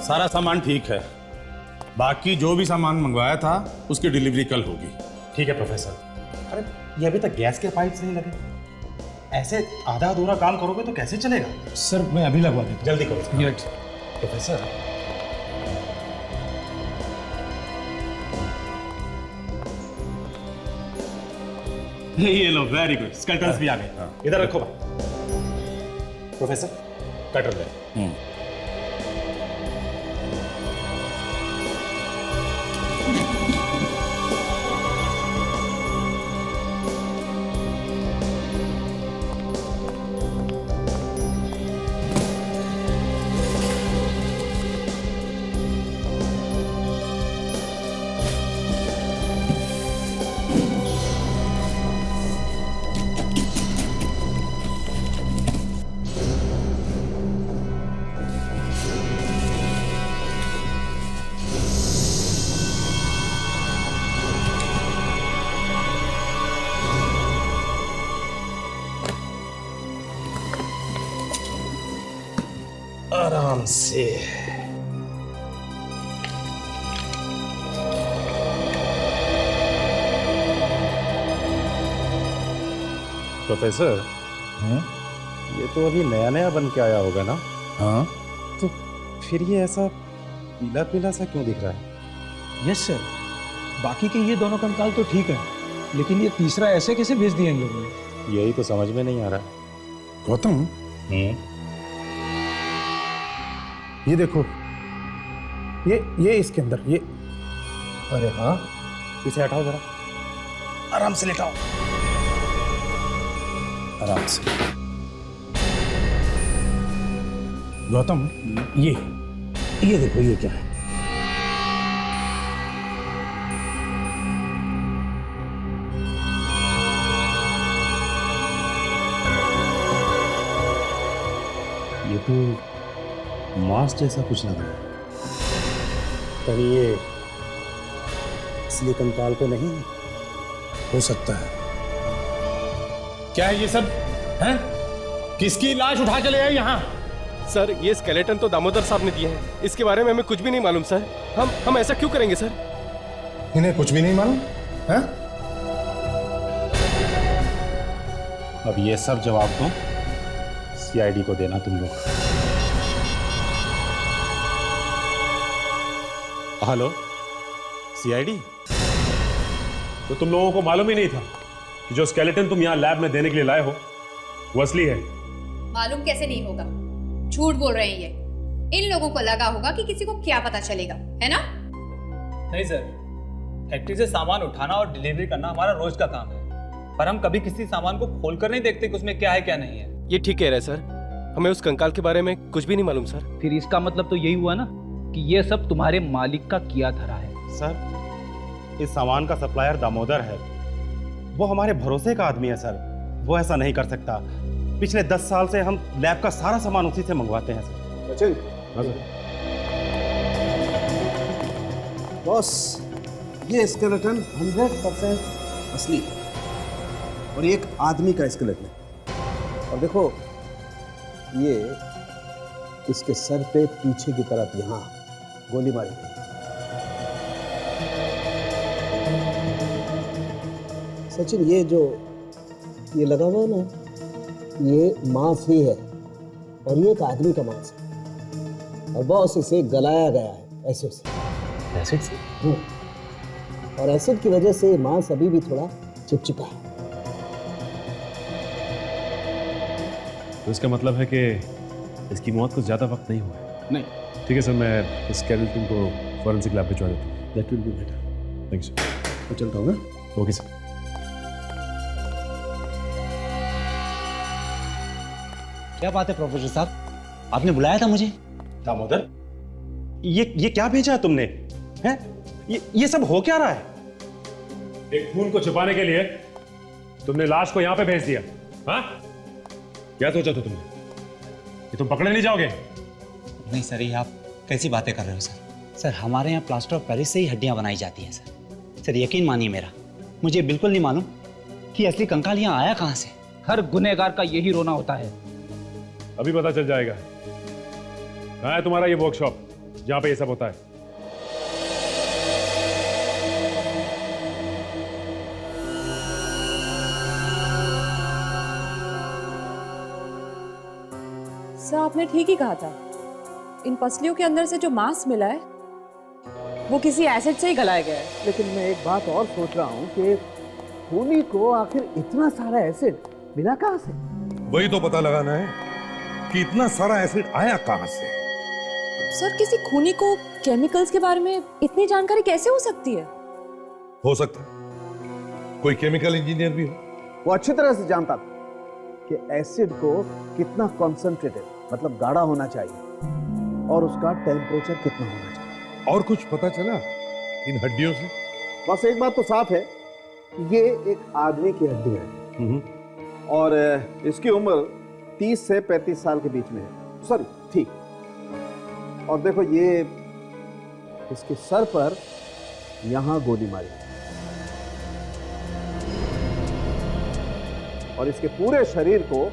सारा सामान ठीक है, बाकी जो भी सामान मंगवाया था उसकी डिलीवरी कल होगी। ठीक है प्रोफेसर। अरे ये अभी तक गैस के पाइप्स नहीं लगे, ऐसे आधा अधूरा काम करोगे तो कैसे चलेगा? सर मैं अभी लगवा देता हूँ। जल्दी करो। राइट प्रोफेसर ये लो, वेरी गुड, स्केलेटन्स भी आ गए। इधर रखो भाई। प्रोफेसर कटर ले। आराम से। प्रोफेसर ये तो अभी नया नया बन के आया होगा ना? हाँ, तो फिर ये ऐसा पीला पीला सा क्यों दिख रहा है? यस सर, बाकी के ये दोनों कंकाल तो ठीक है, लेकिन ये तीसरा ऐसे कैसे भेज दिया इन लोगों ने? यही तो समझ में नहीं आ रहा। गौतम ये देखो, ये इसके अंदर ये। अरे हाँ, इसे हटाओ जरा, आराम से लेटाओ, आराम से। गौतम ये देखो, ये क्या है? ये तो मांस जैसा कुछ लग रहा है। कहीं ये असली कंकाल तो नहीं है? हो सकता है। क्या है ये सब? हैं? किसकी लाश उठा के ले आए यहाँ? सर ये स्केलेटन तो दामोदर साहब ने दिए हैं, इसके बारे में हमें कुछ भी नहीं मालूम सर। हम ऐसा क्यों करेंगे सर? इन्हें कुछ भी नहीं मालूम है? अब ये सब जवाब तो सीआईडी को देना तुम लोग। Hello CID? तो तुम लोगों को मालूम ही नहीं था कि जो स्केलेटन तुम यहाँ लैब में देने के लिए लाए हो वो असली है? मालूम कैसे नहीं होगा, झूठ बोल रहे हैं ये। इन लोगों को लगा होगा कि किसी को क्या पता चलेगा, है ना? नहीं सर, फैक्ट्री से सामान उठाना और डिलीवरी करना हमारा रोज का काम है, पर हम कभी किसी सामान को खोलकर नहीं देखते कि उसमें क्या है क्या नहीं है। ये ठीक कह रहे हैं सर, हमें उस कंकाल के बारे में कुछ भी नहीं मालूम सर। फिर इसका मतलब तो यही हुआ ना कि ये सब तुम्हारे मालिक का किया धरा है। सर इस सामान का सप्लायर दामोदर है, वो हमारे भरोसे का आदमी है सर, वो ऐसा नहीं कर सकता। पिछले 10 साल से हम लैब का सारा सामान उसी से मंगवाते हैं सर। सचिन, बॉस, ये स्केलेटन 100% असली है और एक आदमी का स्केलेटन है। और देखो ये इसके सर पे पीछे की तरफ यहाँ गोली मारी गई। सचिन ये लगा हुआ है ना, ये मांस ही है और ये एक आदमी का मांस है और बॉस इसे गलाया गया है एसिड से। एसिड से? और एसिड की वजह से मांस अभी भी थोड़ा चिपचिपा है। तो इसका मतलब है कि इसकी मौत को ज्यादा वक्त नहीं हुआ है? नहीं। ठीक है सर, मैं इस स्केलेटन को फॉरेंसिक लैब भिजवा देता हूँ। That will be better. Thank you. मैं चलता हूँ ना। Okay sir. क्या बात है प्रोफेसर साहब, आपने बुलाया था मुझे? दामोदर, ये क्या भेजा है तुमने? हैं? ये सब हो क्या रहा है? एक खून को छिपाने के लिए तुमने लाश को यहाँ पे भेज दिया? हाँ, क्या सोचा था तुमने कि तुम पकड़े नहीं जाओगे? नहीं सर, ये आप कैसी बातें कर रहे हो सर? सर हमारे यहाँ प्लास्टर ऑफ पेरिस से ही हड्डियाँ बनाई जाती हैं सर। सर यकीन मानिए मेरा, मुझे बिल्कुल नहीं मालूम कि असली कंकाल यहाँ आया कहाँ से। हर गुनहगार का यही रोना होता है। अभी पता चल जाएगा। कहाँ है तुम्हारा ये वर्कशॉप? जहां पे ये सब होता है। सर आपने ठीक ही कहा था, इन पसलियों के अंदर से जो मांस मिला है वो किसी एसिड से ही गलाया गया है। लेकिन मैं एक बात और सोच रहा हूँ कि खूनी को आखिर इतना सारा एसिड मिला कहाँ से? वही तो पता लगाना है कि इतना सारा एसिड आया कहाँ से। सर किसी खूनी को केमिकल्स के बारे में इतनी जानकारी कैसे हो सकती है? हो सकता है कोई केमिकल इंजीनियर भी हो। वो अच्छी तरह से जानता था कि एसिड को कितना कॉन्सेंट्रेटेड मतलब गाढ़ा होना चाहिए और उसका टेम्परेचर कितना होना चाहिए। और कुछ पता चला इन हड्डियों से? बस एक बात तो साफ है, ये एक आदमी की हड्डी है और इसकी उम्र 30 से 35 साल के बीच में है। सॉरी, ठीक। और देखो ये इसके सर पर यहां गोली मारी और इसके पूरे शरीर को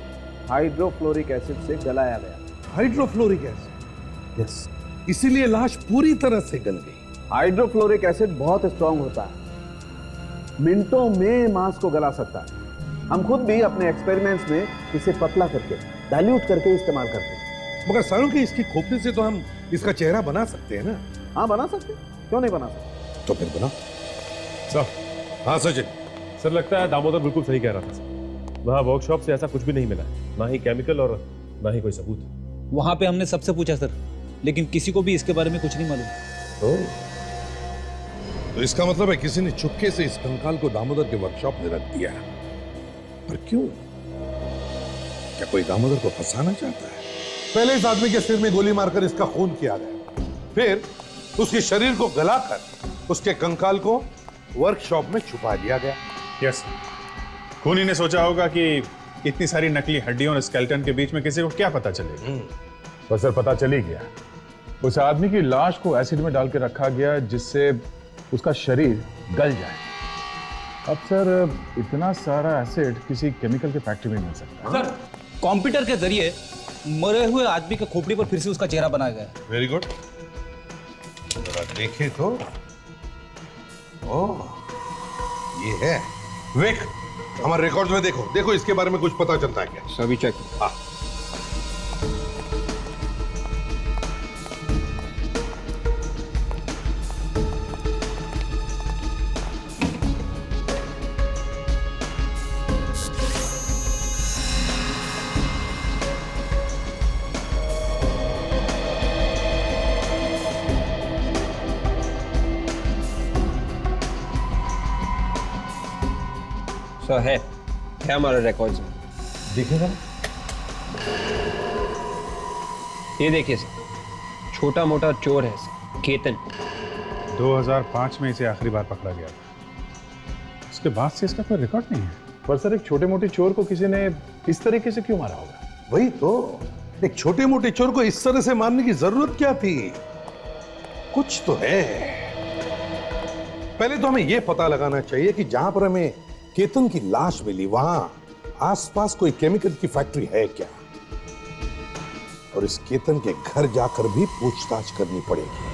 हाइड्रोफ्लोरिक एसिड से गलाया गया। Hydrofluoric acid? यस। इसीलिए लाश पूरी तरह से गल गई। हाइड्रोफ्लोरिक एसिड बहुत स्ट्रांग होता है, मिनटों में मांस को गला सकता है। हम खुद भी अपने एक्सपेरिमेंट्स में इसे पतला करके डाइल्यूट करके इस्तेमाल करते हैं। मगर सालों के इसकी खोपड़ी से तो हम इसका चेहरा बना सकते हैं ना? हाँ बना सकते, क्यों नहीं बना सकते? तो फिर बना। सर। हाँ सचिन। सर लगता है दामोदर बिल्कुल सही कह रहा था सर। वहाँ वर्कशॉप से ऐसा कुछ भी नहीं मिला है, ना ही केमिकल और ना ही कोई सबूत। वहां पे हमने सबसे पूछा सर, लेकिन किसी को भी इसके बारे में कुछ नहीं मालूम। तो इसका मतलब है किसी ने चुपके से इस कंकाल को दामोदर के वर्कशॉप में रख दिया। पर क्यों? क्या कोई दामोदर को फंसाना चाहता है? पहले इस आदमी के सिर में गोली मारकर इसका खून किया गया, फिर उसके शरीर को गलाकर उसके कंकाल को वर्कशॉप में छुपा दिया गया। यस, खूनी ने सोचा होगा कि इतनी सारी नकली हड्डियों और स्केलेटन के बीच में किसी को क्या पता चलेगा। पर सर पता चल ही गया, उस आदमी की लाश को एसिड में डाल के रखा गया जिससे उसका शरीर गल जाए। अब सर इतना सारा एसिड किसी केमिकल के फैक्ट्री में मिल सकता है। सर कंप्यूटर के जरिए मरे हुए आदमी के खोपड़ी पर फिर से उसका चेहरा बनाया गया है। Very good. जरा देखें तो। ओह, ये है। विक, हमारे रिकॉर्ड्स में देखो, देखो इसके बारे में कुछ पता चलता है क्या? सभी चेक। हाँ। सर है हमारे रिकॉर्ड्स में। दिखेगा? ये देखिए सर, छोटा मोटा चोर है सर, केतन। 2005 में इसे आखिरी बार पकड़ा गया था, उसके बाद से इसका कोई रिकॉर्ड नहीं है। पर सर एक छोटे मोटे चोर को किसी ने इस तरीके से क्यों मारा होगा? वही तो, एक छोटे मोटे चोर को इस तरह से मारने की जरूरत क्या थी? कुछ तो है। पहले तो हमें यह पता लगाना चाहिए कि जहां पर हमें केतन की लाश मिली वहां आसपास कोई केमिकल की फैक्ट्री है क्या, और इस केतन के घर जाकर भी पूछताछ करनी पड़ेगी।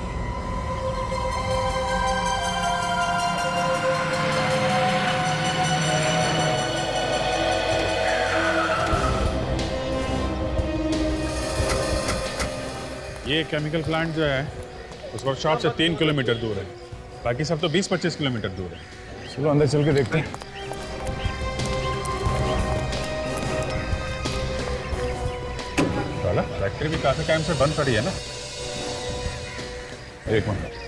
ये केमिकल प्लांट जो है उस वर्कशॉप से 3 किलोमीटर दूर है, बाकी सब तो 20-25 किलोमीटर दूर है। चलो अंदर चल के देखते हैं। फैक्ट्री भी काफी टाइम से बंद पड़ी है ना। एक मिनट,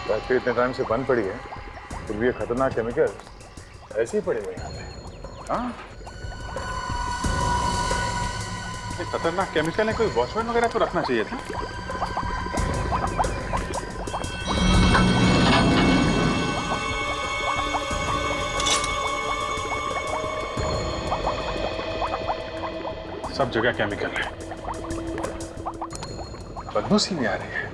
फैक्ट्री इतने टाइम से बंद पड़ी है, फिर भी ये खतरनाक केमिकल ऐसे ही पड़े हुए यहाँ पे। हाँ, ये खतरनाक केमिकल है, कोई वॉचमैन वगैरह तो रखना चाहिए था। सब जगह केमिकल है, बदबू सी भी आ रही है।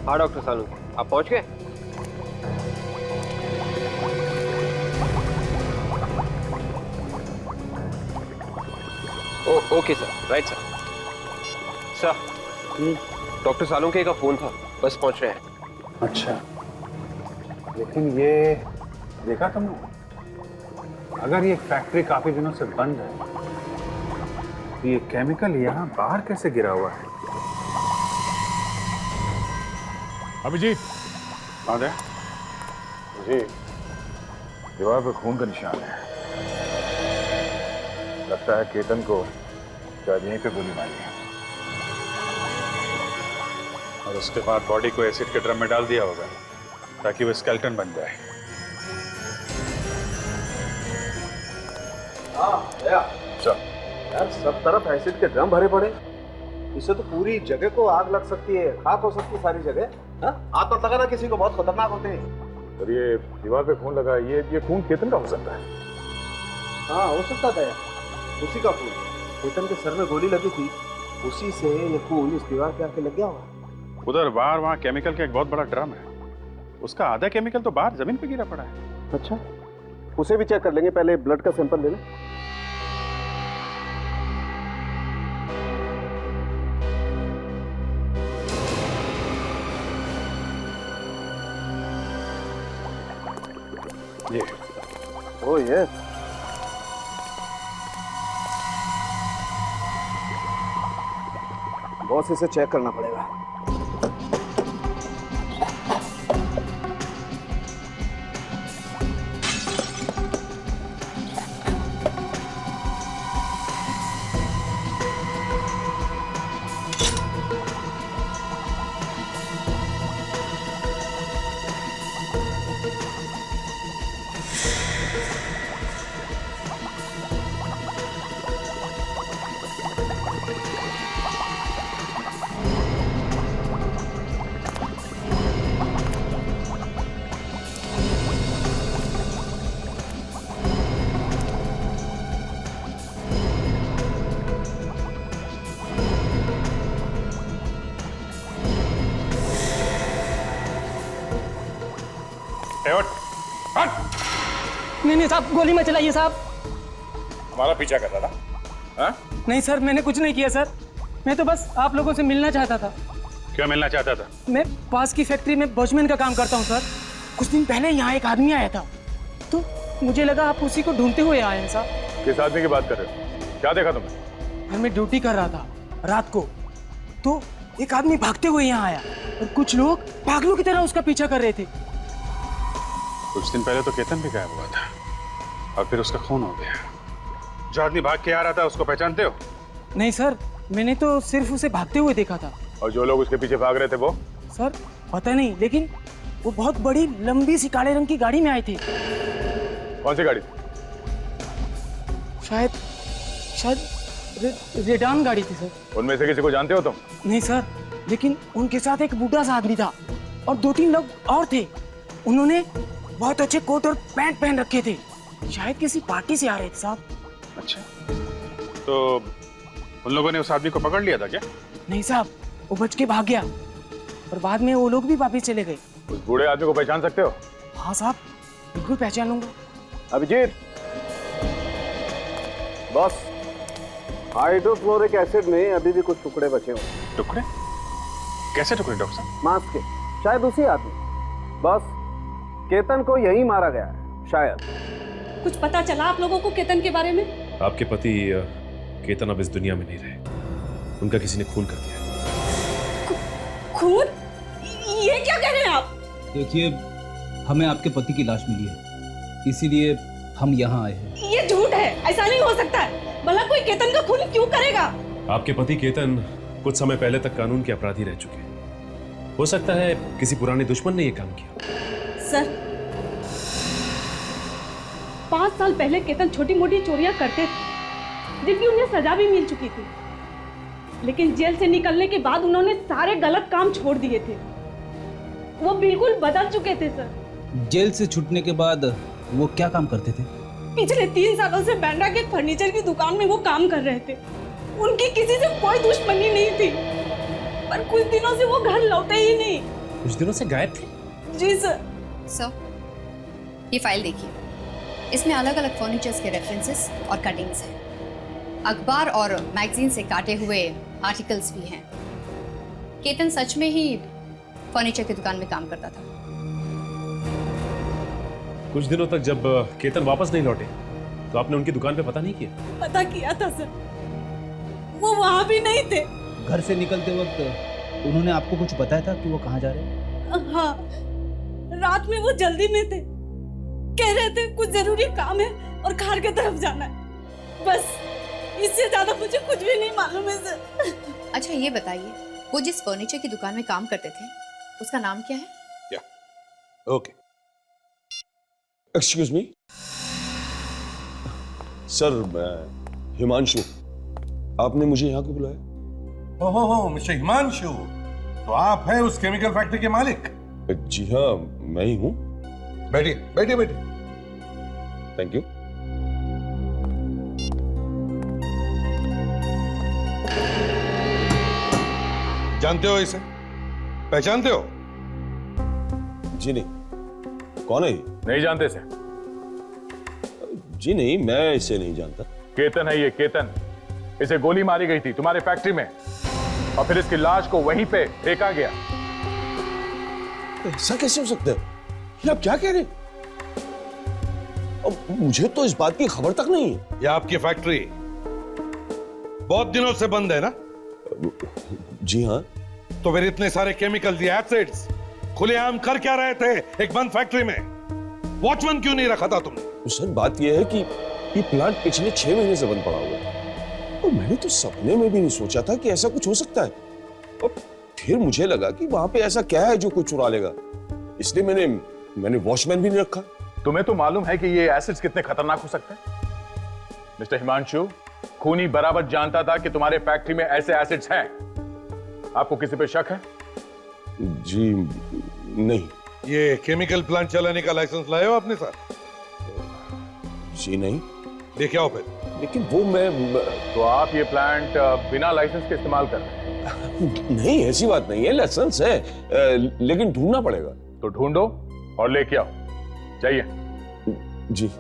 हाँ डॉक्टर सानू, आप पहुंच गए? Okay sir, right sir. Sir, doctor Salunke का फोन था, बस पहुंच रहे हैं। अच्छा, लेकिन ये देखा तुमने, अगर ये फैक्ट्री काफी दिनों से बंद है तो ये केमिकल यहाँ बाहर कैसे गिरा हुआ है? अभिजीत, आ गए जी। दीवार पर खून का निशान है, लगता है केतन को शायद यहीं पे गोली मारी है। और उसके बाद बॉडी को एसिड के ड्रम में डाल दिया होगा ताकि वो स्केलेटन बन जाए। यार सब तरफ एसिड के ड्रम भरे पड़े, इससे तो पूरी जगह को आग लग सकती है, खाक हो सकती है सारी जगह। आग मत लगाना किसी को, बहुत खतरनाक होते हैं। और ये दीवार पे खून लगा, ये खून केतन का हो सकता है। हाँ हो सकता था यार, उसी का खून। केतन के सर में गोली लगी थी, उसी से ये खून इस दीवार पे आके लग गया होगा। उधर बाहर वहाँ केमिकल का एक बहुत बड़ा ड्रम है, उसका आधा केमिकल तो बाहर जमीन पे गिरा पड़ा है। अच्छा, उसे भी चेक कर लेंगे, पहले ब्लड का सैंपल ले लें। ये ओ यस, बॉस इसे चेक करना पड़ेगा। नहीं साहब, गोली मत चलाइए साहब। हमारा पीछा कर रहा था? हाँ? नहीं सर, मैंने कुछ नहीं किया सर, मैं तो बस आप लोगों से मिलना चाहता था। क्यों मिलना चाहता था? मैं पास की फैक्ट्री में वॉचमैन का काम करता हूँ सर। कुछ दिन पहले यहाँ एक आदमी आया था, तो मुझे लगा आप उसी को ढूंढते हुए आए हैं साहब। किस आदमी की बात कर रहे हो? क्या देखा तुमने? मैं ड्यूटी कर रहा था रात को, तो एक आदमी भागते हुए यहाँ आया और कुछ लोग पागलों की तरह उसका पीछा कर रहे थे। कुछ दिन पहले तो केतन भी गायब हुआ था और फिर उसका खून हो गया। जो आदमी भाग के आ रहा था उसको पहचानते हो? नहीं सर, मैंने तो सिर्फ उसे भागते हुए देखा था। और जो लोग उसके पीछे भाग रहे थे वो? सर पता नहीं, लेकिन वो बहुत बड़ी लंबी सी काले रंग की गाड़ी में आए थे। कौन सी गाड़ी? शायद रेडान गाड़ी थी सर। उनमें से किसी को जानते हो तुम? नहीं सर, लेकिन उनके साथ एक बूढ़ा सा आदमी था और 2-3 लोग और थे। उन्होंने बहुत अच्छे कोट और पैंट पहन रखे थे, शायद किसी पार्टी से आ रहे थे साहब। अच्छा, तो उन लोगों ने उस आदमी को पकड़ लिया था क्या? नहीं साहब, वो बच के भाग गया और बाद में वो लोग भी वापस चले गए। उस बूढ़े आदमी को पहचान सकते हो? हाँ साहब, बिल्कुल पहचान लूंगा। अभिजीत, बॉस, हाइड्रोक्लोरिक एसिड में अभी भी कुछ टुकड़े बचे हुए। टुकड़े? कैसे टुकड़े डॉक्टर साहब? मांस के, शायद उसी आदमी। बॉस, केतन को यही मारा गया है शायद। कुछ पता चला आप लोगों को केतन के बारे में? आपके पति केतन अब इस दुनिया में नहीं रहे, उनका किसी ने खून कर दिया। खून? ये क्या कह रहे हैं आप? देखिए, हमें आपके पति की लाश मिली है, इसीलिए हम यहाँ आए हैं। ये झूठ है, ऐसा नहीं हो सकता है। भला कोई केतन का खून क्यों करेगा? आपके पति केतन कुछ समय पहले तक कानून के अपराधी रह चुके हैं। हो सकता है किसी पुराने दुश्मन ने यह काम किया। सर, 5 साल पहले केतन छोटी मोटी चोरियां करते थे, जिनकी उन्हें सजा भी मिल चुकी थी। लेकिन जेल से निकलने के बाद उन्होंने सारे गलत काम छोड़ दिए थे। वो बिल्कुल बदल चुके थे सर। जेल से छूटने के बाद वो क्या काम करते थे? पिछले 3 सालों से बैंड्रा के फर्नीचर की दुकान में वो काम कर रहे थे। उनकी किसी से कोई दुश्मनी नहीं थी, पर कुछ दिनों से वो घर लौटे ही नहीं। कुछ दिनों से गायब थे? जी सर। सर, ये फाइल देखिए, इसमें अलग अलग फर्नीचर्स के रेफरेंसेस और कटिंग्स हैं। अखबार और मैगजीन से काटे हुए आर्टिकल्स भी हैं। केतन सच में ही फर्नीचर की दुकान में काम करता था। कुछ दिनों तक जब केतन वापस नहीं लौटे तो आपने उनकी दुकान पे पता नहीं किया? पता किया था सर, वो वहां भी नहीं थे। घर से निकलते वक्त उन्होंने आपको कुछ बताया था कि वो कहाँ जा रहे हैं? हाँ, रात में वो जल्दी में थे। कह रहे थे कुछ जरूरी काम है और खार की तरफ जाना है। बस इससे ज्यादा मुझे कुछ भी नहीं मालूम है सर। अच्छा, ये बताइए, वो जिस फर्नीचर की दुकान में काम करते थे, उसका नाम क्या है? ओके, एक्सक्यूज मी सर, मैं हिमांशु। आपने मुझे यहाँ क्यों बुलाया? ओहो, मिस्टर हिमांशु, तो आप हैं उस केमिकल फैक्ट्री के मालिक? जी हाँ, मैं ही हूँ। बैठिए बैठिए बैठिए। Thank you. जानते हो इसे? पहचानते हो? जी नहीं। कौन है ये? नहीं जानते सर? जी नहीं, मैं इसे नहीं जानता। केतन है ये, केतन। इसे गोली मारी गई थी तुम्हारे फैक्ट्री में और फिर इसकी लाश को वहीं पे फेंका गया। ऐसा कैसे हो सकता है? ये आप क्या कह रहे हैं? अब मुझे तो इस बात की खबर तक नहीं है। ये आपकी फैक्ट्री बहुत दिनों से बंद है ना? जी हाँ। तो फिर इतने सारे केमिकल दिए एसिड्स खुलेआम कर क्या रहे थे एक बंद फैक्ट्री में? वॉचमैन क्यों नहीं रखा था तुमने? सर, बात यह है कि ये प्लांट पिछले 6 महीने से बंद पड़ा हुआ है और मैंने तो सपने में भी नहीं सोचा था कि ऐसा कुछ हो सकता है। और फिर मुझे लगा कि वहां पे ऐसा क्या है जो कोई चुरा लेगा, इसलिए मैंने वॉचमैन भी नहीं रखा। तुम्हें तो मालूम है कि ये एसिड्स कितने खतरनाक हो सकते हैं। मिस्टर हिमांशु, खूनी बराबर जानता था कि तुम्हारे फैक्ट्री में ऐसे एसिड्स हैं। आपको किसी पे शक है? जी नहीं। ये केमिकल प्लांट चलाने का लाइसेंस लाए हो अपने साथ? जी नहीं। लेके आओ फिर। लेकिन वो मैं तो आप ये प्लांट बिना लाइसेंस के इस्तेमाल कर रहे हैं? नहीं, ऐसी बात नहीं है, लाइसेंस है, लेकिन ढूंढना पड़ेगा। तो ढूंढो और लेके आओ। जाइए। जी।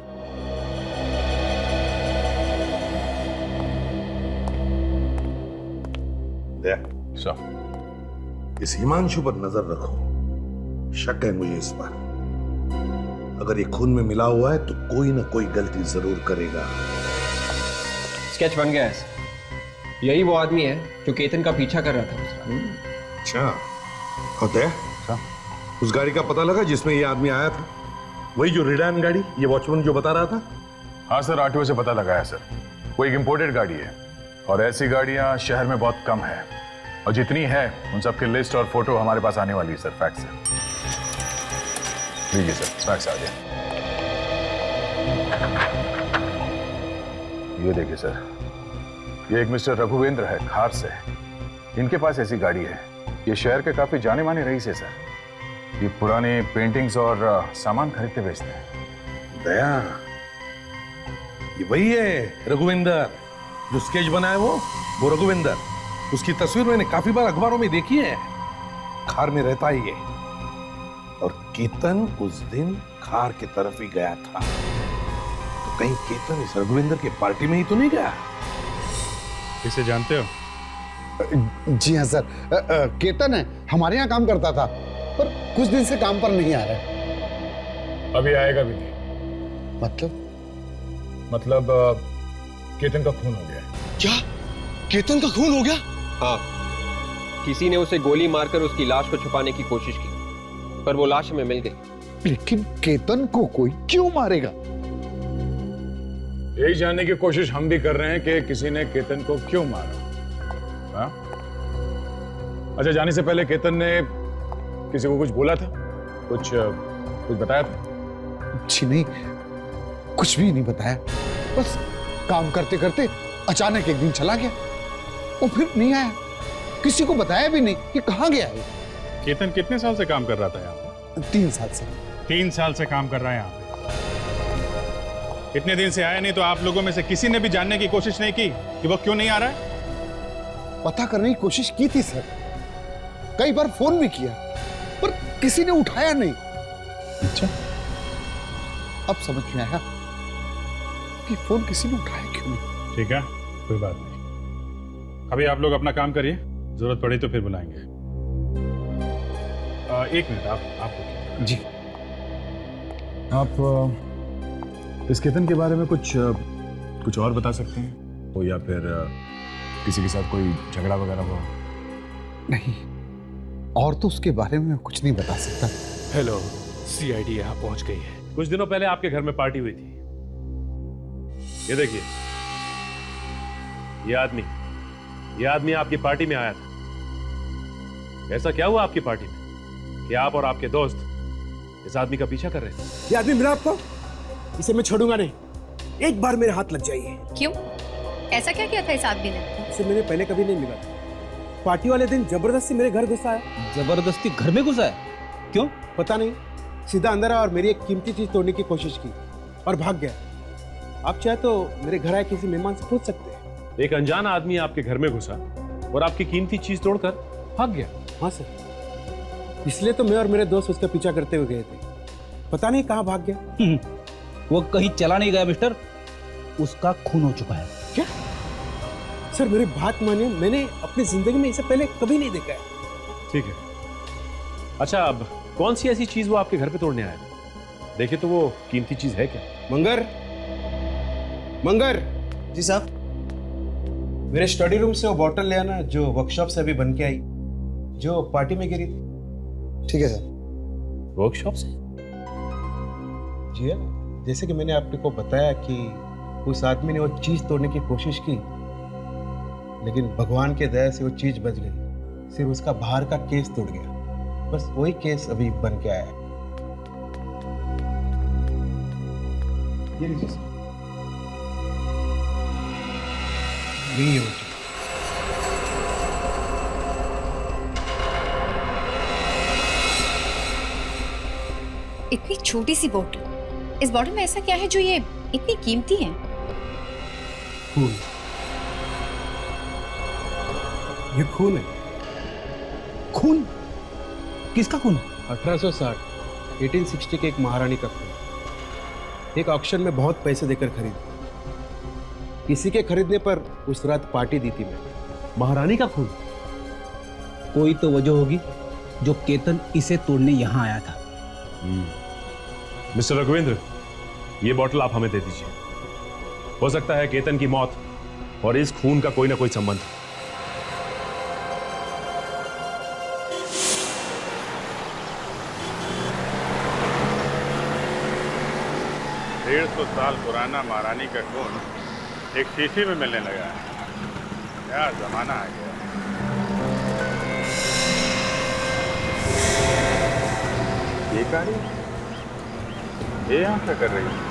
इस हिमांशु पर नजर रखो, शक है मुझे इस पर। अगर ये खून में मिला हुआ है तो कोई ना कोई गलती जरूर करेगा। स्केच बन गया है। यही वो आदमी है जो केतन का पीछा कर रहा था उसका। अच्छा, होता है? उस गाड़ी का पता लगा जिसमें ये आदमी आया था? वही जो रिडान गाड़ी, ये वॉचमैन जो बता रहा था? हाँ सर, आरटीओ से पता लगाया सर। वो एक इंपोर्टेड गाड़ी है और ऐसी गाड़ियां शहर में बहुत कम है, और जितनी है उन सबकी लिस्ट और फोटो हमारे पास आने वाली है सर, फैक्स है। लीजिए सर, फैक्स आ गया। ये देखिए सर, ये एक मिस्टर रघुवेंद्र है, खार से। इनके पास ऐसी गाड़ी है। ये शहर के काफी जाने माने रईस है सर। ये पुराने पेंटिंग्स और सामान खरीदते बेचते हैं। दया, ये वही है रघुवेंद्र जो स्केच बनाया वो रघुवेंद्र। उसकी तस्वीर मैंने काफी बार अखबारों में देखी है। खार में रहता है ये। और केतन उस दिन खार की तरफ ही गया था। तो कहीं केतन इस रघुवेंद्र के पार्टी में ही तो नहीं गया? इसे जानते हो? जी हाँ सर, केतन है, हमारे यहाँ काम करता था, पर कुछ दिन से काम पर नहीं आ रहा है। अभी आएगा भी नहीं। मतलब केतन का खून हो गया। क्या? केतन का खून हो गया? हाँ, किसी ने उसे गोली मारकर उसकी लाश को छुपाने की कोशिश की, पर वो लाश हमें मिल गई। लेकिन केतन को कोई क्यों मारेगा? यही जानने की कोशिश हम भी कर रहे हैं कि किसी ने केतन को क्यों मारा। हाँ? अच्छा, जाने से पहले केतन ने किसी को कुछ बोला था? कुछ बताया था? जी नहीं, कुछ भी नहीं बताया। बस काम करते करते अचानक एक दिन चला गया और फिर नहीं आया। किसी को बताया भी नहीं कि कहाँ गया है। केतन कितने साल से काम कर रहा था यहाँ पे? 3 साल से। 3 साल से काम कर रहा है यहाँ पे। इतने दिन से आया नहीं, तो आप लोगों में से किसी ने भी जानने की कोशिश नहीं की कि वो क्यों नहीं आ रहा है? पता करने की कोशिश की थी सर, कई बार फोन भी किया, पर किसी ने उठाया नहीं। अच्छा, अब समझ में आया कि फोन किसी ने उठाया क्यों नहीं। ठीक है, कोई बात नहीं। अभी आप लोग अपना काम करिए, जरूरत पड़ी तो फिर बुलाएंगे। 1 मिनट, आप जी। आप इस केतन के बारे में कुछ और बता सकते हैं? तो या फिर किसी के साथ कोई झगड़ा वगैरह हुआ? नहीं, और तो उसके बारे में कुछ नहीं बता सकता। हेलो, सीआईडी यहाँ पहुंच गई है। कुछ दिनों पहले आपके घर में पार्टी हुई थी। ये देखिए, ये आदमी आपकी पार्टी में आया था। ऐसा क्या हुआ आपकी पार्टी में कि आप और आपके दोस्त इस आदमी का पीछा कर रहे थे? ये आदमी मिला आपको? इसे मैं छोड़ूंगा नहीं, एक बार मेरे हाथ लग जाइए। क्यों? ऐसा क्या किया था इस आदमी ने? इसे मैंने पहले कभी नहीं मिला था। पार्टी वाले दिन जबरदस्ती मेरे घर घुसा है। जबरदस्ती घर में घुसा है? क्यों? पता नहीं, सीधा अंदर आया और मेरी एक कीमती चीज तोड़ने की कोशिश की और भाग गया। आप चाहे तो मेरे घर आए किसी मेहमान से पूछ सकते हैं। एक अनजान आदमी आपके घर में घुसा और आपकी कीमती चीज तोड़कर भाग गया? हाँ सर, इसलिए तो मैं और मेरे दोस्त उसका पीछा करते हुए गए थे। पता नहीं कहाँ भाग गया। वो कहीं चला नहीं गया मिस्टर, उसका खून हो चुका है। क्या? सर मेरी बात मानिए, मैंने अपनी जिंदगी में इसे पहले कभी नहीं देखा है। ठीक है। अच्छा, अब कौन सी ऐसी चीज वो आपके घर पे तोड़ने आया? देखिए तो वो कीमती चीज है क्या? मंगर जी साहब, मेरे स्टडी रूम से वो बॉटल ले आना जो वर्कशॉप से अभी बन के आई, जो पार्टी में गिरी थी। ठीक है सर। वर्कशॉप से? जी हाँ, जैसे कि मैंने आपको बताया कि उस आदमी ने वो चीज तोड़ने की कोशिश की, लेकिन भगवान के दया से वो चीज बच गई। सिर्फ उसका बाहर का केस टूट गया, बस वही केस अभी बन के आया है। ये लीजिए सर, यही है वो चीज। इतनी छोटी सी बोतल, इस बॉटल में ऐसा क्या है जो ये इतनी कीमती है? खून। ये खून है। खून? किसका खून? 1860 1860 के एक महारानी का खून। एक ऑक्शन में बहुत पैसे देकर खरीदी। किसी के खरीदने पर उस रात पार्टी दी थी मैं। महारानी का खून? कोई तो वजह होगी जो केतन इसे तोड़ने यहाँ आया था। मिस्टर रघुवेंद्र, ये बोतल आप हमें दे दीजिए। हो सकता है केतन की मौत और इस खून का कोई ना कोई संबंध। 150 साल पुराना महारानी का खून एक शीशी में मिलने लगा है। क्या जमाना आ गया। ये कारी, ये यहाँ क्या कर रही है?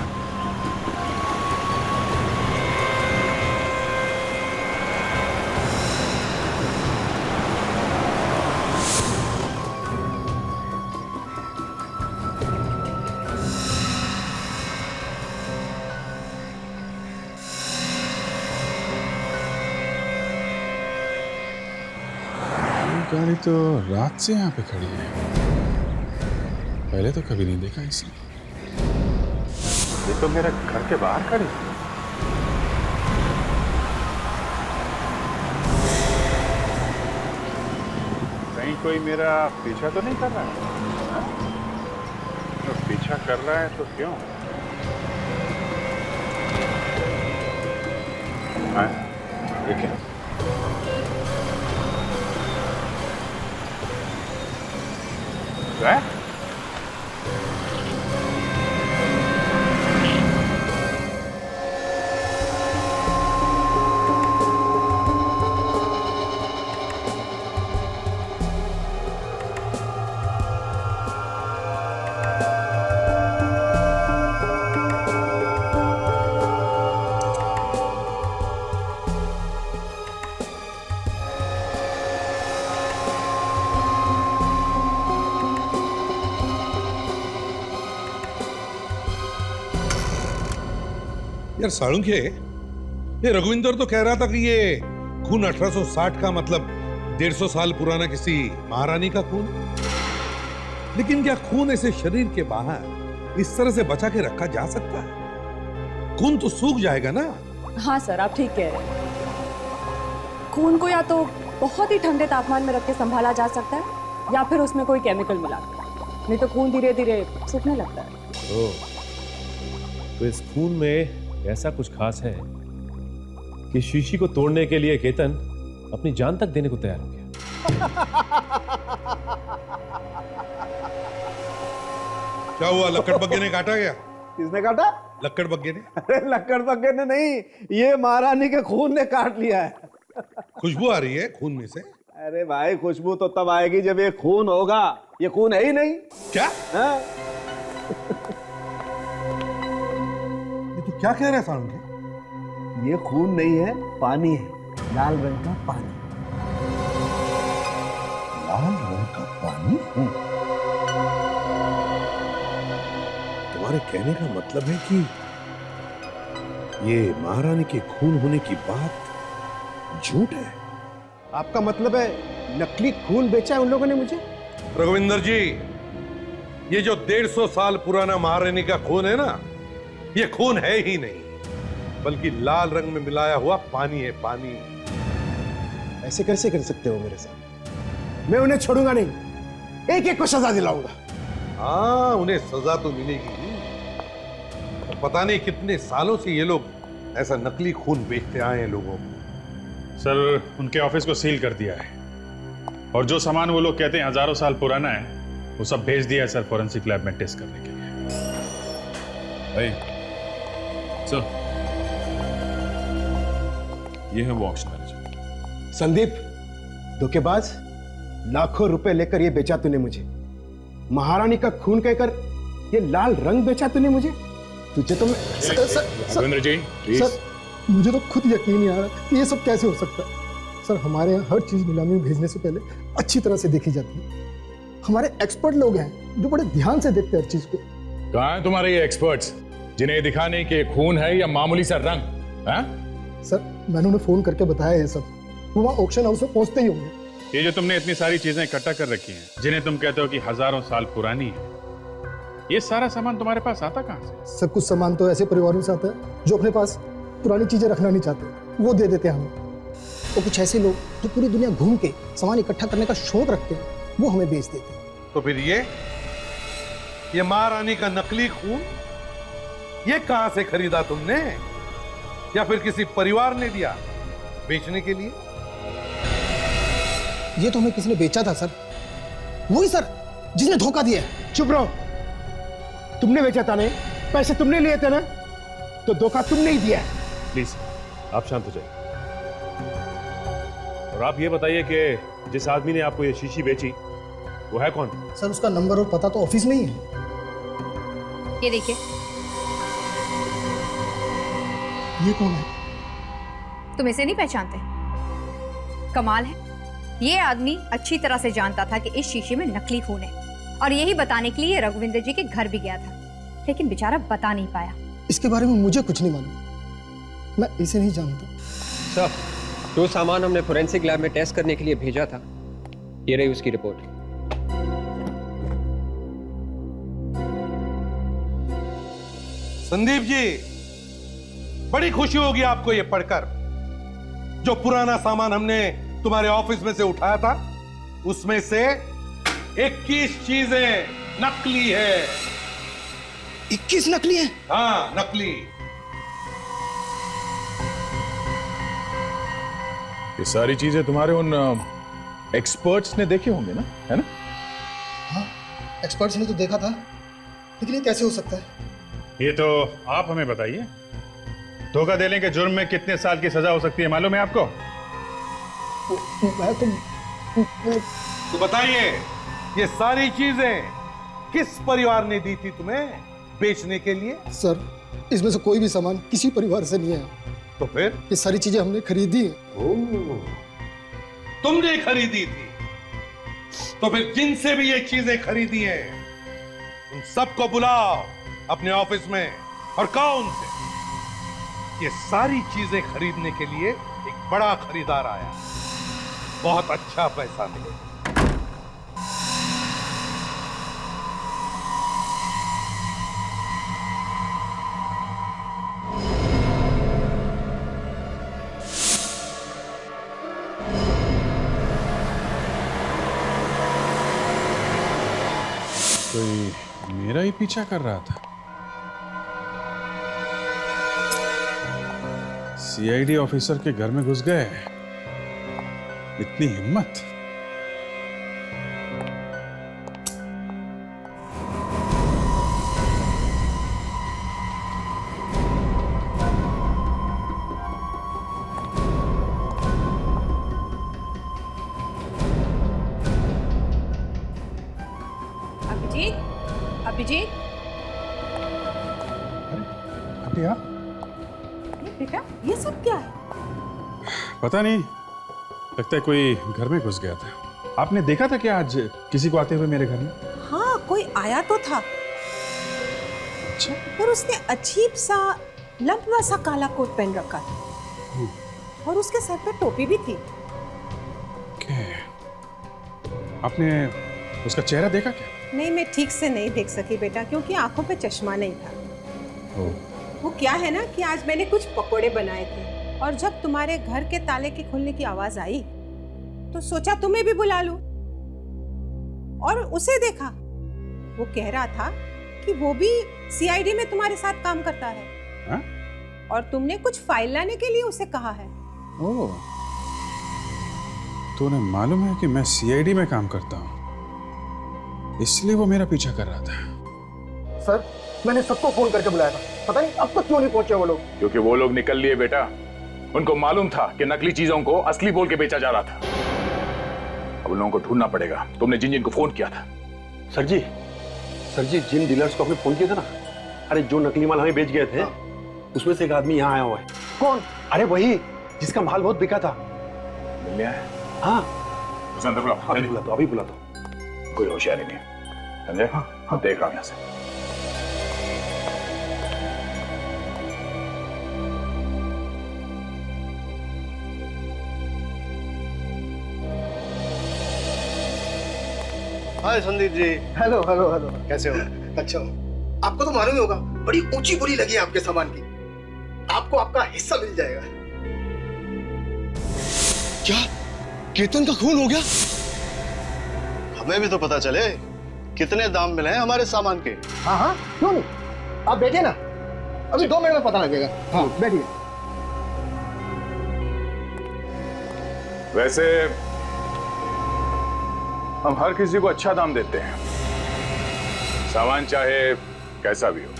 गाड़ी तो रात से यहाँ पे खड़ी है, पहले तो कभी नहीं देखा इसे। ये तो मेरे घर के बाहर खड़ी है। कहीं कोई मेरा पीछा तो नहीं कर रहा है? तो पीछा कर रहा है तो क्यों? हाँ, ये क्या? है? यार साळुंखे, ये रघुविंदर तो कह रहा था कि ये खून 1860 का मतलब 150 साल पुराना किसी महारानी का खून, लेकिन क्या खून ऐसे शरीर के बाहर इस तरह से बचा के रखा जा सकता है? खून तो सूख जाएगा ना। हाँ सर, आप ठीक कह रहे हैं। खून को या तो बहुत ही ठंडे तापमान में रख के संभाला जा सकता है या फिर उसमें कोई केमिकल मिला, नहीं तो खून धीरे धीरे सूखने लगता है। तो इस खून में ऐसा कुछ खास है कि शीशी को तोड़ने के लिए केतन अपनी जान तक देने को तैयार हो गया। क्या हुआ, लक्कड़ बग्गे ने काटा गया? किसने काटा? लक्कड़ बग्गे ने। अरे लक्कड़ बग्गे ने नहीं, ये महारानी के खून ने काट लिया है। खुशबू आ रही है खून में से। अरे भाई, खुशबू तो तब आएगी जब ये खून होगा। ये खून है ही नहीं। क्या? हाँ? ये तो क्या कह रहा है साळुंखे? ये खून नहीं है, पानी है, लाल रंग का पानी। लाल रंग का पानी? तुम्हारे कहने का मतलब है कि ये महारानी के खून होने की बात झूठ है? आपका मतलब है नकली खून बेचा है उन लोगों ने मुझे? रघुविंदर जी, ये जो 150 साल पुराना महारानी का खून है ना, ये खून है ही नहीं, बल्कि लाल रंग में मिलाया हुआ पानी है, पानी। ऐसे कैसे कर सकते हो मेरे साथ? मैं उन्हें छोड़ूंगा नहीं, एक एक को सजा दिलाऊंगा। हाँ, उन्हें सजा तो मिलेगी। पता नहीं कितने सालों से ये लोग ऐसा नकली खून बेचते आए हैं लोगों को। सर, उनके ऑफिस को सील कर दिया है और जो सामान वो लोग कहते हैं हजारों साल पुराना है, वो सब भेज दिया है सर फॉरेंसिक लैब में टेस्ट करने के लिए। सर, ये है वो ऑक्शन मैनेजर। संदीप, धोखेबाज, लाखों रुपए लेकर ये बेचा तूने मुझे। महारानी का खून कहकर ये लाल रंग बेचा तूने मुझे। तुझे तो मैं रघुविंदर जी, सर, मुझे तो खुद यकीन नहीं आ रहा कि ये सब कैसे हो सकता है। सर, हमारे यहाँ हर चीज नीलामी में भेजने से पहले अच्छी तरह से देखी जाती है। हमारे एक्सपर्ट लोग हैं जो बड़े ध्यान से देखते हैं हर चीज को। कहाँ हैं तुम्हारे ये एक्सपर्ट्स जिन्हें दिखाने के खून है या मामूली सा रंग? हाँ? सर, मैंने उन्हें फोन करके बताया है सब। वो वहाँ ऑक्शन हाउस में पहुंचते ही होंगे। ये जो तुमने इतनी सारी चीजें इकट्ठा कर रखी हैं, जिन्हें तुम कहते हो कि हजारों साल पुरानी है, ये सारा सामान तुम्हारे पास आता कहाँ से? सब कुछ सामान तो ऐसे परिवारों से आता है जो अपने पास पुरानी चीजें रखना नहीं चाहते, वो दे देते हैं हमें। और कुछ ऐसे लोग जो पूरी दुनिया घूम के सामान इकट्ठा करने का शौक रखते हैं, वो हमें बेच देते हैं। तो फिर ये महारानी का नकली खून ये कहां से खरीदा तुमने, या फिर किसी परिवार ने दिया बेचने के लिए? ये तो हमें किसी ने बेचा था सर, वही सर जिसने धोखा दिया। चुप रहो, तुमने बेचा था नहीं, पैसे तुमने लिए थे ना, तो धोखा तुमने ही दिया। प्लीज आप शांत हो जाइए और आप ये बताइए कि जिस आदमी ने आपको ये शीशी बेची वो है कौन? सर, उसका नंबर और पता तो ऑफिस में ही है। ये देखिए। ये कौन है? तुम इसे नहीं पहचानते? कमाल है, ये आदमी अच्छी तरह से जानता था कि इस शीशे में नकली खून है और यही बताने के लिए रघुविंदर जी के घर भी गया था, लेकिन बेचारा बता नहीं पाया। इसके बारे में मुझे कुछ नहीं मालूम, मैं इसे नहीं जानता। सर, जो सामान हमने फोरेंसिक लैब में टेस्ट करने के लिए भेजा था, ये रही उसकी रिपोर्ट। संदीप जी, बड़ी खुशी होगी आपको ये पढ़कर। जो पुराना सामान हमने तुम्हारे ऑफिस में से उठाया था, उसमें से 21 चीजें नकली है। 21 नकली है? हाँ, नकली। ये सारी चीजें तुम्हारे उन एक्सपर्ट्स ने देखे होंगे ना, है ना? हाँ, एक्सपर्ट्स ने तो देखा था, लेकिन ये कैसे हो सकता है? ये तो आप हमें बताइए, धोखा देने के जुर्म में कितने साल की सजा हो सकती है मालूम है आपको? मैं तो बताइए, ये सारी चीजें किस परिवार ने दी थी तुम्हें बेचने के लिए? सर, इसमें से कोई भी सामान किसी परिवार से नहीं है। तो फिर? ये सारी चीजें हमने खरीदी है। तुमने खरीदी थी? तो फिर जिनसे भी ये चीजें खरीदी हैं, उन सबको बुलाओ अपने ऑफिस में और कहो उनसे ये सारी चीजें खरीदने के लिए एक बड़ा खरीदार आया, बहुत अच्छा पैसा मिलेगा। कोई मेरा ही पीछा कर रहा था। सीआईडी ऑफिसर के घर में घुस गए, इतनी हिम्मत। अभिजीत, हटिया, बेटा ये सब क्या है? पता नहीं, लगता है कोई घर में घुस गया था। आपने देखा था क्या आज किसी को आते हुए मेरे घर में? हाँ, कोई आया तो था। अच्छा। पर उसने अजीब सा लंबा सा काला कोट पहन रखा था और उसके सर पे टोपी भी थी। आपने उसका चेहरा देखा क्या? नहीं, मैं ठीक से नहीं देख सकी बेटा, क्योंकि आंखों पे चश्मा नहीं था। वो क्या है ना कि आज मैंने कुछ पकोड़े बनाए थे और जब तुम्हारे घर के ताले के खुलने की आवाज आई तो सोचा तुम्हें भी बुला लूं, और उसे देखा। वो कह रहा था कि वो भी सीआईडी में तुम्हारे साथ काम करता है। हा? और तुमने कुछ फाइल लाने के लिए उसे कहा है। ओह, तो उन्हें मालूम है कि मैं सीआईडी में काम करता हूँ, इसलिए वो मेरा पीछा कर रहा था। सर, मैंने सबको फोन करके बुलाया था, पता नहीं अब तक क्यों नहीं पहुंचे वो लोग। क्योंकि वो लोग निकल लिए बेटा। उनको मालूम था कि नकली चीजों को असली बोल के बेचा जा रहा था। अब उन लोगों को ढूंढना पड़ेगा। तुमने जिन जिन को फोन किया था? सर जी, जिन डीलर्स को आपने फोन किया था ना, अरे जो नकली माल हमें बेच गए थे, उसमें से एक आदमी यहाँ आया हुआ है। कौन? अरे वही जिसका माल बहुत बिका था। मिलने आया? हाँ, उसे अंदर बुलाओ। अभी बुला दो, अभी बुला दो। कोई होशियारी नहीं, समझे? हाँ, देख रहा हूं यहां से। हाय Sandeep ji. Hello hello hello, कैसे हो? अच्छा हो। आपको तो मालूम ही होगा, बड़ी ऊंची बोली लगी है आपके सामान की। आपको आपका हिस्सा मिल जाएगा। क्या केतन का खून हो गया? हमें भी तो पता चले कितने दाम मिले हैं हमारे सामान के। हाँ हाँ, क्यों नहीं, आप बैठिए ना, अभी 2 मिनट में पता लगेगा। हाँ बैठिए। वैसे हम हर किसी को अच्छा दाम देते हैं, सामान चाहे कैसा भी हो।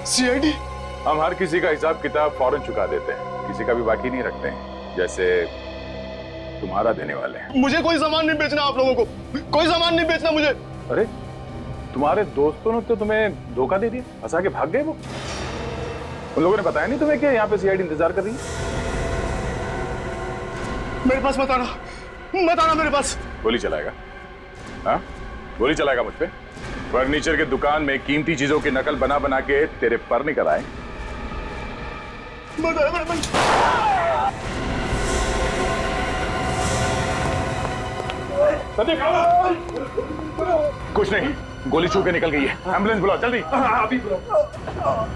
सीआईडी? हम हर किसी का हिसाब किताब फौरन चुका देते हैं, किसी का भी बाकी नहीं रखते हैं, जैसे तुम्हारा देने वाले हैं। मुझे कोई सामान नहीं बेचना, आप लोगों को कोई सामान नहीं बेचना मुझे। अरे तुम्हारे दोस्तों ने तो तुम्हें धोखा दे दिया, फंसा के भाग गए वो। उन लोगों ने बताया नहीं तुम्हें कि यहाँ पे सीआईडी इंतजार कर रही है? मेरे पास मत आना मेरे पास। गोली चलाएगा? हाँ, गोली चलाएगा मुझ पे? फर्नीचर के दुकान में कीमती चीजों की नकल बना बना के तेरे पर निकल आए। कुछ नहीं, गोली छू के निकल गई है। एम्बुलेंस बुलाओ जल्दी। अभी बुलाओ।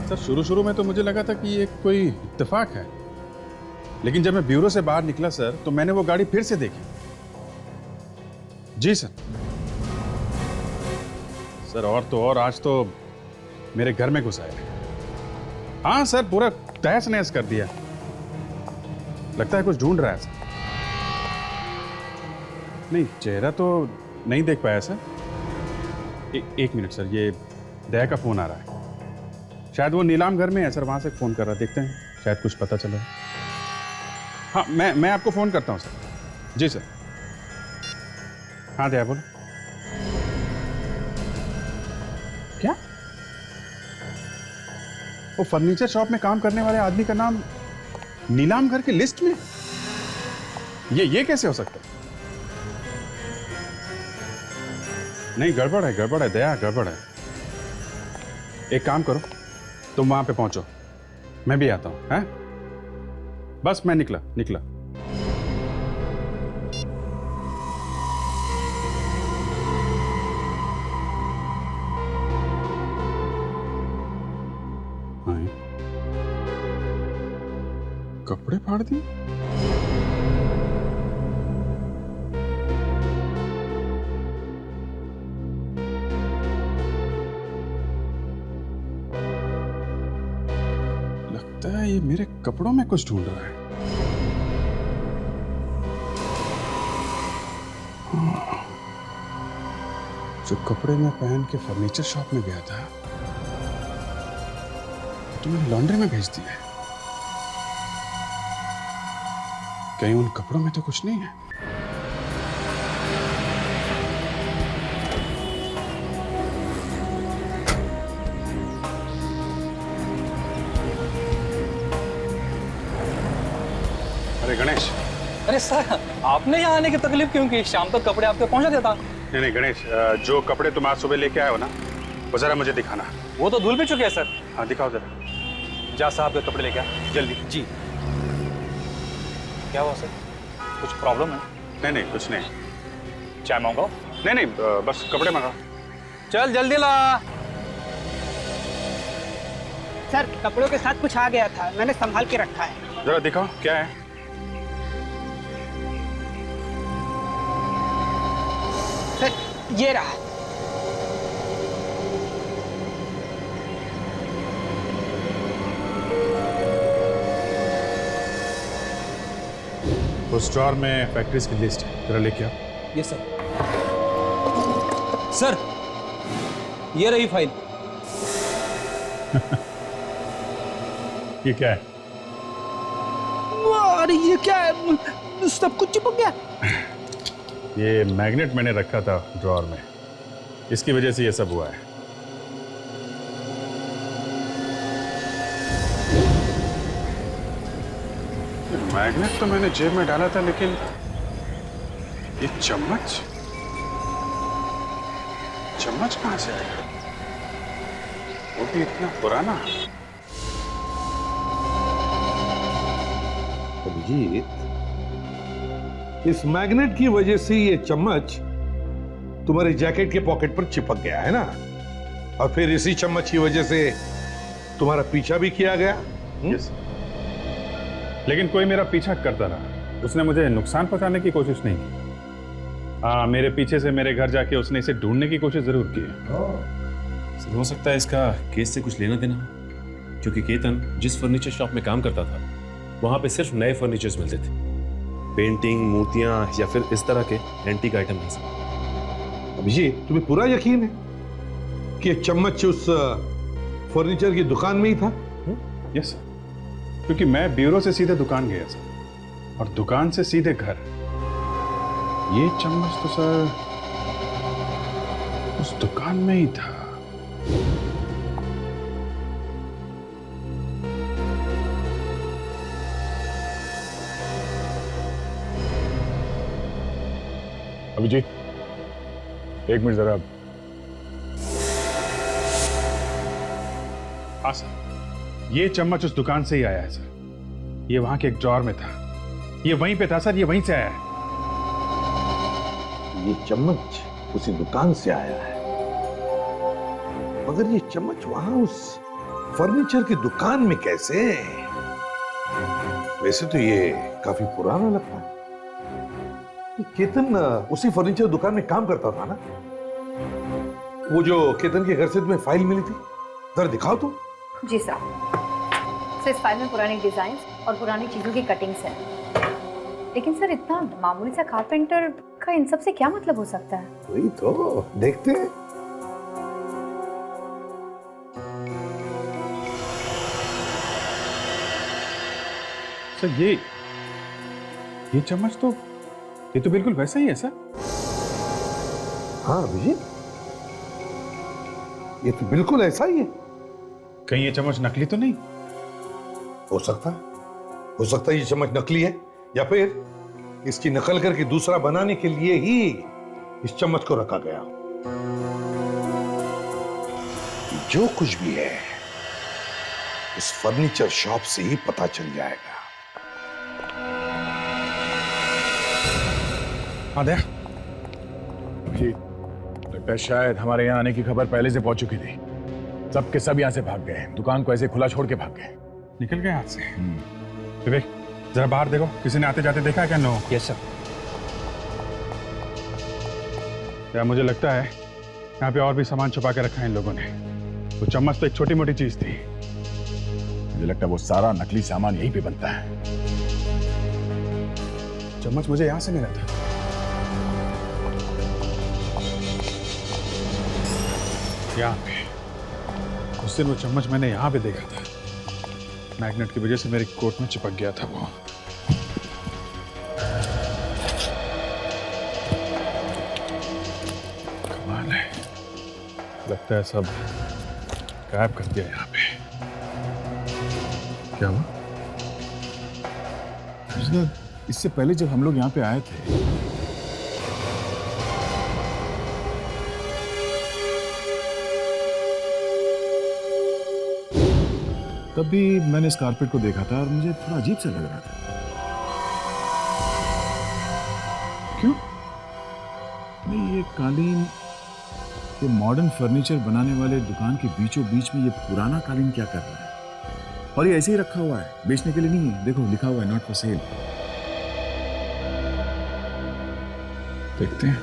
सर, शुरू में तो मुझे लगा था कि ये कोई इत्तेफाक है, लेकिन जब मैं ब्यूरो से बाहर निकला सर, तो मैंने वो गाड़ी फिर से देखी। जी सर। सर, और तो और आज तो मेरे घर में घुस आए। हाँ सर, पूरा तहस नहस कर दिया। लगता है कुछ ढूंढ रहा है सर। नहीं, चेहरा तो नहीं देख पाया सर। एक मिनट सर, ये दया का फ़ोन आ रहा है। शायद वो नीलाम घर में है सर, वहाँ से फ़ोन कर रहा है। देखते हैं, शायद कुछ पता चला। हाँ, मैं आपको फ़ोन करता हूँ सर। जी सर। हाँ दया बोलो। क्या? वो फर्नीचर शॉप में काम करने वाले आदमी का नाम नीलाम घर की लिस्ट में? ये कैसे हो सकता है? नहीं, गड़बड़ है दया, गड़बड़ है। एक काम करो, तुम वहां पे पहुंचो, मैं भी आता हूं। हैं? बस मैं निकला। कपड़े फाड़ दिए? लगता है ये मेरे कपड़ों में कुछ ढूंढ रहा है। जो कपड़े मैं पहन के फर्नीचर शॉप में गया था, तो मैंने लॉन्ड्री में भेज दिया है। कहीं उन कपड़ों में तो कुछ नहीं है? अरे गणेश। अरे सर, आपने यहाँ आने की तकलीफ क्यों की? शाम तक कपड़े आपके पहुंचा देता। नहीं गणेश, जो कपड़े तुम आज सुबह लेके आए हो ना, वो जरा मुझे दिखाना। वो तो धुल भी चुके हैं सर। हाँ दिखाओ जरा। जा साहब के कपड़े लेके आ जल्दी। जी। क्या हुआ सर, कुछ प्रॉब्लम है? नहीं कुछ नहीं। चाय मंगाओ? नहीं बस कपड़े मंगाओ। चल जल्दी ला। सर, कपड़ों के साथ कुछ आ गया था, मैंने संभाल के रखा है। जरा दिखाओ क्या है। सर, ये रहा। उस ड्रॉर में फैक्ट्रीज की लिस्ट है, जरा लेके आओ। Yes sir. सर, ये रही फाइल। ये क्या है? अरे ये क्या है, सब कुछ चिपक गया। ये मैग्नेट मैंने रखा था ड्रॉर में, इसकी वजह से ये सब हुआ है। मैग्नेट तो मैंने जेब में डाला था, लेकिन ये चम्मच कहां से आया? वो भी इतना पुराना। अभिजीत, इस मैग्नेट की वजह से ये चम्मच तुम्हारे जैकेट के पॉकेट पर चिपक गया है ना, और फिर इसी चम्मच की वजह से तुम्हारा पीछा भी किया गया। यस। लेकिन कोई मेरा पीछा करता रहा, उसने मुझे नुकसान पहुंचाने की कोशिश नहीं की। मेरे पीछे से मेरे घर जाके उसने इसे ढूंढने की कोशिश जरूर की है। हो सकता है इसका केस से कुछ लेना देना हो, क्योंकि केतन जिस फर्नीचर शॉप में काम करता था, वहां पे सिर्फ नए फर्नीचर्स मिलते थे। पेंटिंग, मूर्तियां या फिर इस तरह के एंटीक आइटम नहीं सर। अभिजीत, तुम्हें पूरा यकीन है कि ये चम्मच उस फर्नीचर की दुकान में ही था? यस सर, क्योंकि मैं ब्यूरो से सीधे दुकान गया सर, और दुकान से सीधे घर। ये चम्मच तो सर उस दुकान में ही था। अभिजीत, एक मिनट जरा। हाँ सर, ये चम्मच उस दुकान से ही आया है सर। ये वहां के एक ड्रॉर में था, ये वहीं पे था सर, ये वहीं से आया है। ये चम्मच उसी दुकान से आया है, मगर ये चम्मच वहां उस फर्नीचर की दुकान में कैसे? वैसे तो ये काफी पुराना लगता है। केतन उसी फर्नीचर दुकान में काम करता था ना? वो जो केतन के घर से तुम्हें फाइल मिली थी, जरा दिखाओ तुम। जी सर, इस फाइल में पुरानी डिजाइन और पुरानी चीजों की कटिंग्स हैं। लेकिन सर, इतना मामूली सा कारपेंटर का इन सब से क्या मतलब हो सकता है? वही तो देखते हैं। सर ये चम्मच तो ये तो बिल्कुल वैसा ही है सर। हाँ अभिजीत, ये तो बिल्कुल ऐसा ही है। कहीं ये चम्मच नकली तो नहीं? हो सकता है ये चम्मच नकली है, या फिर इसकी नकल करके दूसरा बनाने के लिए ही इस चम्मच को रखा गया। जो कुछ भी है इस फर्नीचर शॉप से ही पता चल जाएगा। हाँ दया, अभिजीत, लगता है शायद हमारे यहाँ आने की खबर पहले से पहुंच चुकी थी। सब के सब यहाँ से भाग गए, दुकान को ऐसे खुला छोड़ के भाग गए। निकल गए हाथ से। विवेक जरा बाहर देखो, किसी ने आते जाते देखा है क्या? नो। Yes sir. या मुझे लगता है यहाँ पे और भी सामान छुपा के रखा है इन लोगों ने। वो चम्मच तो एक छोटी मोटी चीज थी। मुझे लगता है वो सारा नकली सामान यहीं पे बनता है। चम्मच मुझे यहाँ से मिला था। यहाँ पे उस दिन वो चम्मच मैंने यहाँ पे देखा था। मैग्नेट की वजह से मेरे कोट में चिपक गया था वो। कमाल है, लगता है सब गायब कर दिया यहाँ पे। क्या हुआ? इससे पहले जब हम लोग यहाँ पे आए थे तब भी मैंने इस कारपेट को देखा था और मुझे थोड़ा अजीब सा लग रहा था। क्यों? नहीं, ये कालीन, ये मॉडर्न फर्नीचर बनाने वाले दुकान के बीचों बीच में ये पुराना कालीन क्या कर रहा है? और ये ऐसे ही रखा हुआ है, बेचने के लिए नहीं है। देखो लिखा हुआ है नॉट फॉर सेल। देखते हैं।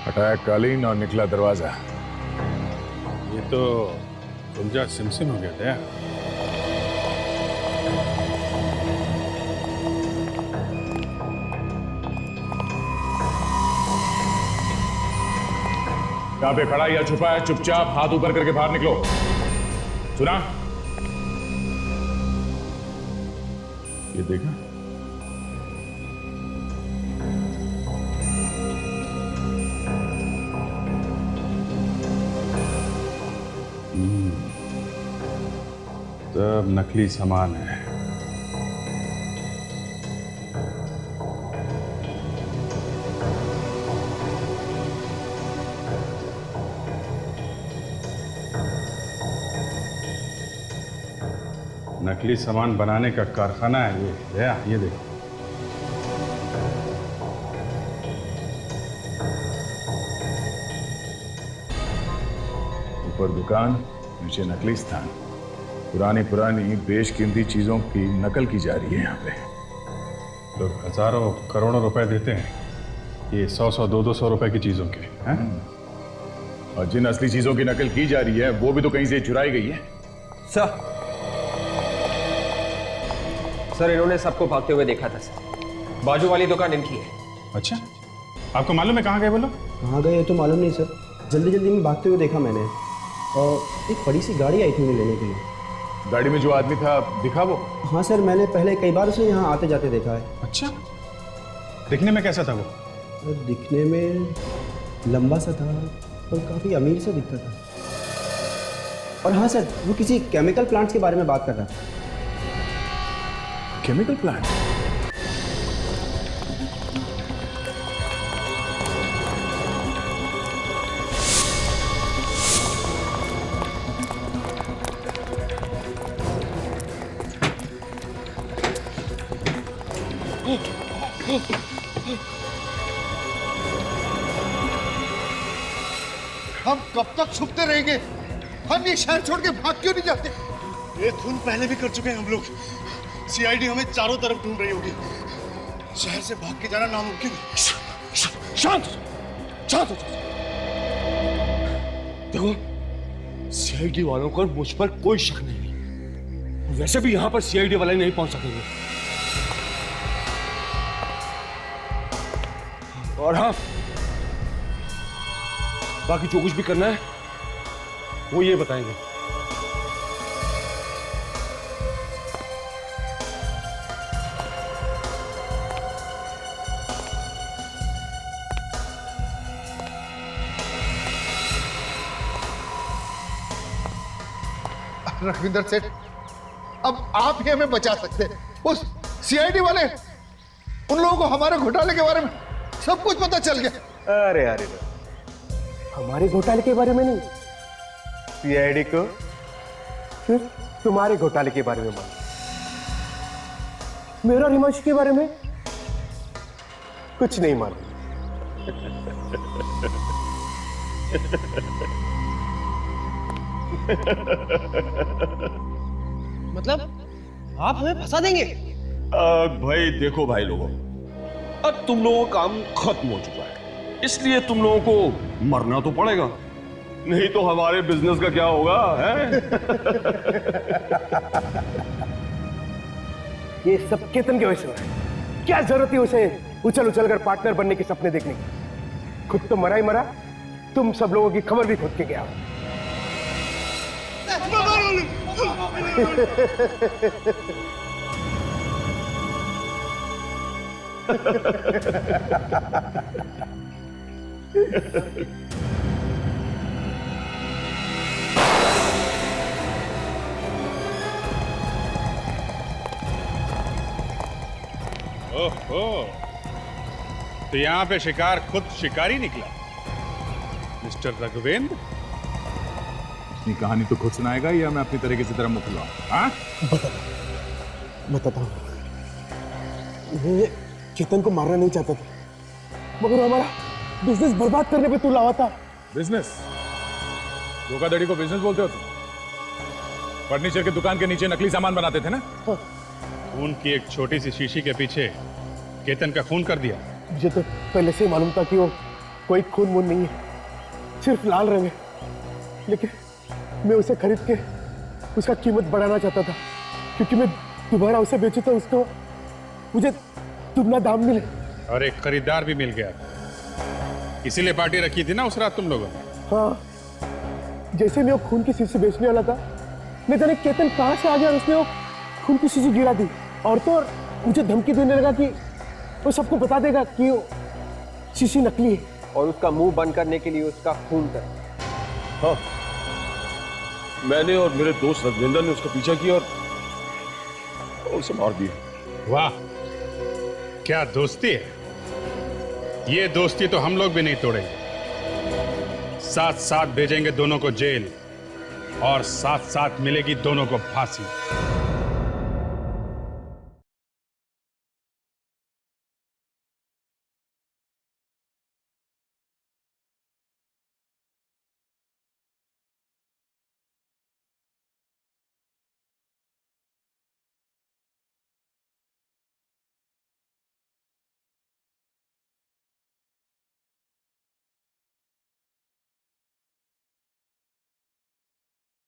हटाया कालीन और निकला दरवाजा। ये तो गुलजार सिमसिम हो गया था। यहाँ पे खड़ा या छुपा है, चुपचाप हाथ ऊपर करके बाहर निकलो। सुना? ये देखा? सब नकली सामान है। नकली सामान बनाने का कारखाना है ये देखो। ऊपर दुकान, नीचे नकली स्थान। पुरानी बेशकीमती चीजों की नकल की जा रही है यहाँ पे। लोग हजारों करोड़ों रुपए देते हैं ये 100-100, 200 रुपए की चीजों के हैं? और जिन असली चीजों की नकल की जा रही है वो भी तो कहीं से चुराई गई है। सर इन्होंने सबको भागते हुए देखा था सर। बाजू वाली दुकान इनकी है। अच्छा, आपको मालूम है कहाँ गए वो लोग? कहाँ गए तो मालूम नहीं सर, जल्दी जल्दी में भागते हुए देखा मैंने। और एक बड़ी सी गाड़ी आई थी उन्हें लेने के लिए। गाड़ी में जो आदमी था दिखा वो? हाँ सर, मैंने पहले कई बार उसे यहाँ आते जाते देखा है। अच्छा, दिखने में कैसा था वो? दिखने में लंबा सा था और काफ़ी अमीर सा दिखता था। और हाँ सर, वो किसी केमिकल प्लांट्स के बारे में बात कर रहा था। Chemical plant? हम कब तक छुपते रहेंगे? हम ये शहर छोड़ के भाग क्यों नहीं जाते? ये खून पहले भी कर चुके हैं हम लोग। सीआईडी हमें चारों तरफ ढूंढ रही होगी। शहर से भाग के जाना नामुमकिन है। शांत शांत हो जाओ। देखो, सीआईडी वालों को मुझ पर कोई शक नहीं है। वैसे भी यहां पर सीआईडी वाले नहीं पहुंच सकेंगे। और हाँ, बाकी जो कुछ भी करना है वो ये बताएंगे। रघविंदर सेठ, अब आप ही हमें बचा सकते हैं। उस सीआईडी वाले, उन लोगों को हमारे घोटाले के बारे में सब कुछ पता चल गया। अरे अरे, हमारे घोटाले के बारे में नहीं, सीआईडी को सिर्फ तुम्हारे घोटाले के बारे में मालूम। मेरा और हिमांशु के बारे में कुछ नहीं मालूम। मतलब आप हमें फंसा देंगे? भाई देखो भाई लोगों, अब तुम लोगों का काम खत्म हो चुका है, इसलिए तुम लोगों को मरना तो पड़ेगा, नहीं तो हमारे बिजनेस का क्या होगा, है? ये सब केतन की वजह से हो रहा है। क्या जरूरत है उसे उछल उछल कर पार्टनर बनने के सपने देखने की? खुद तो मरा ही मरा, तुम सब लोगों की खबर भी खोद के गया। ओहो, तो यहां पे शिकार खुद शिकारी निकला, मिस्टर रघुवेंद्र। अपनी कहानी तो खुद सुनाएगा या मैं अपनी तरीके से तेरा मुख खुलवाऊं? हाँ? बताता हूँ। मैं केतन को मारना नहीं चाहता था, मगर हमारा बिजनेस बर्बाद करने पे तू लावा था। बिजनेस? धोखाधड़ी को बिजनेस बोलते हो तुम? फर्नीचर की दुकान के नीचे नकली सामान बनाते थे ना? हाँ। खून की एक छोटी सी शीशी के पीछे केतन का खून कर दिया। मुझे तो पहले से ही मालूम था कि वो कोई खून वून नहीं है, सिर्फ लाल रंग है, लेकिन मैं उसे खरीद के उसका कीमत बढ़ाना चाहता था, क्योंकि मैं दोबारा उसे बेचूं तो उसको मुझे दुगना दाम मिले। और एक खरीदार भी मिल गया, इसीलिए पार्टी रखी थी ना उस रात तुम लोगों ने? हाँ, जैसे मैं वो खून की शीशी बेचने वाला था, मैं जाने केतन कहां से आ गया और उसने वो खून की शीशी गिरा दी, और तो और मुझे धमकी देने लगा कि वो सबको बता देगा कि वो शीशी नकली है और उसका मुंह बंद करने के लिए उसका खून कर। हाँ, मैंने और मेरे दोस्त रघुवेंद्र ने उसका पीछा किया और उसे मार दिया। वाह, क्या दोस्ती है! ये दोस्ती तो हम लोग भी नहीं तोड़ेंगे। साथ साथ भेजेंगे दोनों को जेल और साथ साथ मिलेगी दोनों को फांसी।